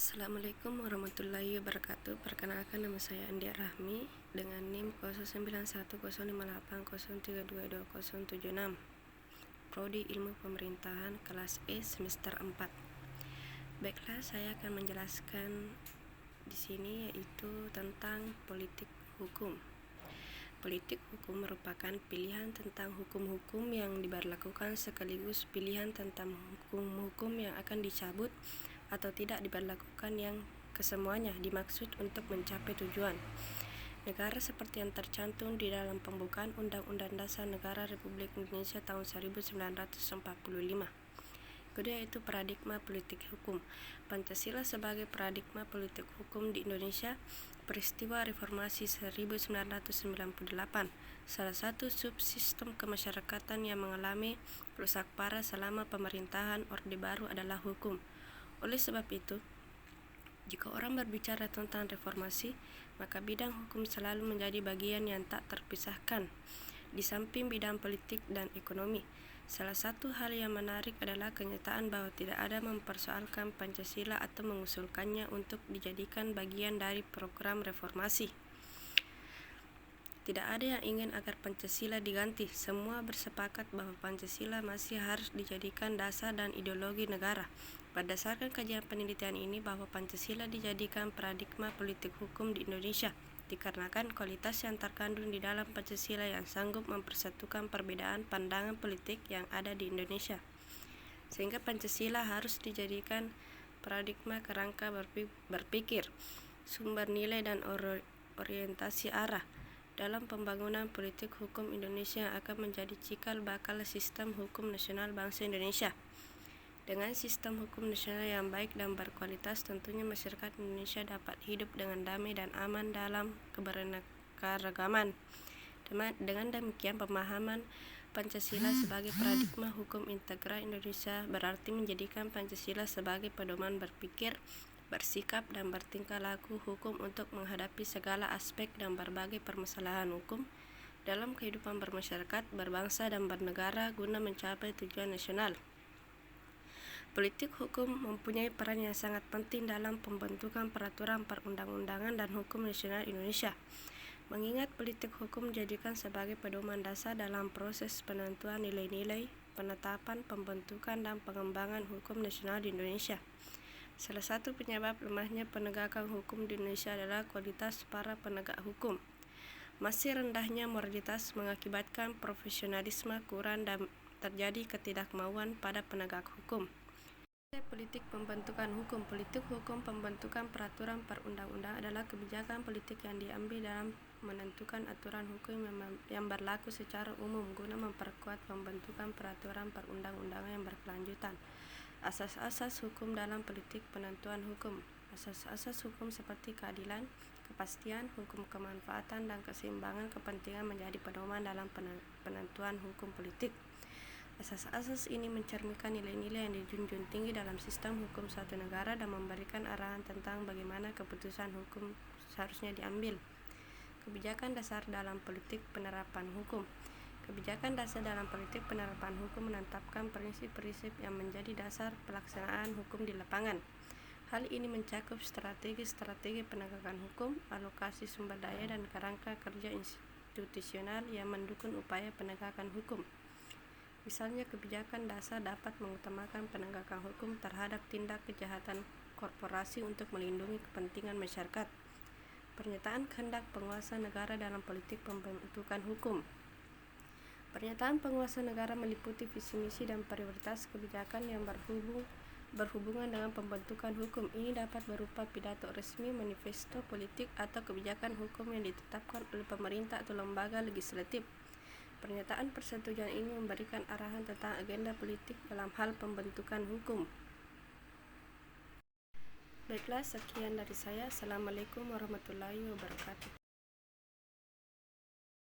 Assalamualaikum warahmatullahi wabarakatuh. Perkenalkan, nama saya Andi Rahmi dengan NIM 09105803222076. Prodi Ilmu Pemerintahan kelas E semester 4. Baiklah, saya akan menjelaskan di sini yaitu tentang politik hukum. Politik hukum merupakan pilihan tentang hukum-hukum yang diberlakukan sekaligus pilihan tentang hukum-hukum yang akan dicabut atau tidak diberlakukan yang kesemuanya dimaksud untuk mencapai tujuan negara seperti yang tercantum di dalam pembukaan Undang-Undang Dasar Negara Republik Indonesia tahun 1945. Kedua yaitu paradigma politik hukum. Pancasila sebagai paradigma politik hukum di Indonesia. Peristiwa reformasi 1998, salah satu subsistem kemasyarakatan yang mengalami rusak parah selama pemerintahan Orde Baru adalah hukum. Oleh sebab itu, jika orang berbicara tentang reformasi, maka bidang hukum selalu menjadi bagian yang tak terpisahkan, di samping bidang politik dan ekonomi. Salah satu hal yang menarik adalah kenyataan bahwa tidak ada mempersoalkan Pancasila atau mengusulkannya untuk dijadikan bagian dari program reformasi. Tidak ada yang ingin agar Pancasila diganti. Semua bersepakat bahwa Pancasila masih harus dijadikan dasar dan ideologi negara. Berdasarkan kajian penelitian ini bahwa Pancasila dijadikan paradigma politik hukum di Indonesia dikarenakan kualitas yang terkandung di dalam Pancasila yang sanggup mempersatukan perbedaan pandangan politik yang ada di Indonesia. Sehingga Pancasila harus dijadikan paradigma kerangka berpikir, sumber nilai dan orientasi arah dalam pembangunan politik hukum Indonesia yang akan menjadi cikal bakal sistem hukum nasional bangsa Indonesia. Dengan sistem hukum nasional yang baik dan berkualitas, tentunya masyarakat Indonesia dapat hidup dengan damai dan aman dalam keberagaman. Dengan demikian, pemahaman Pancasila sebagai paradigma hukum integral Indonesia berarti menjadikan Pancasila sebagai pedoman berpikir, bersikap, dan bertingkah laku hukum untuk menghadapi segala aspek dan berbagai permasalahan hukum dalam kehidupan bermasyarakat, berbangsa, dan bernegara guna mencapai tujuan nasional. Politik hukum mempunyai peran yang sangat penting dalam pembentukan peraturan perundang-undangan dan hukum nasional Indonesia. Mengingat politik hukum dijadikan sebagai pedoman dasar dalam proses penentuan nilai-nilai, penetapan, pembentukan, dan pengembangan hukum nasional di Indonesia. Salah satu penyebab lemahnya penegakan hukum di Indonesia adalah kualitas para penegak hukum. Masih rendahnya moralitas mengakibatkan profesionalisme kurang dan terjadi ketidakmauan pada penegak hukum. Politik pembentukan hukum. Politik hukum pembentukan peraturan perundang-undangan adalah kebijakan politik yang diambil dalam menentukan aturan hukum yang berlaku secara umum guna memperkuat pembentukan peraturan perundang-undangan yang berkelanjutan. Asas-asas hukum dalam politik penentuan hukum. Asas-asas hukum seperti keadilan, kepastian, hukum kemanfaatan, dan keseimbangan kepentingan menjadi pedoman dalam penentuan hukum politik. Asas-asas ini mencerminkan nilai-nilai yang dijunjung tinggi dalam sistem hukum suatu negara dan memberikan arahan tentang bagaimana keputusan hukum seharusnya diambil. Kebijakan dasar dalam politik penerapan hukum. Kebijakan dasar dalam politik penerapan hukum menetapkan prinsip-prinsip yang menjadi dasar pelaksanaan hukum di lapangan. Hal ini mencakup strategi penegakan hukum, alokasi sumber daya, dan kerangka kerja institusional yang mendukung upaya penegakan hukum. Misalnya, kebijakan dasar dapat mengutamakan penegakan hukum terhadap tindak kejahatan korporasi untuk melindungi kepentingan masyarakat. Pernyataan kehendak penguasa negara dalam politik pembentukan hukum. Pernyataan penguasa negara meliputi visi misi dan prioritas kebijakan yang berhubungan dengan pembentukan hukum. Ini dapat berupa pidato resmi, manifesto politik, atau kebijakan hukum yang ditetapkan oleh pemerintah atau lembaga legislatif. Pernyataan persetujuan ini memberikan arahan tentang agenda politik dalam hal pembentukan hukum. Baiklah, sekian dari saya. Assalamualaikum warahmatullahi wabarakatuh.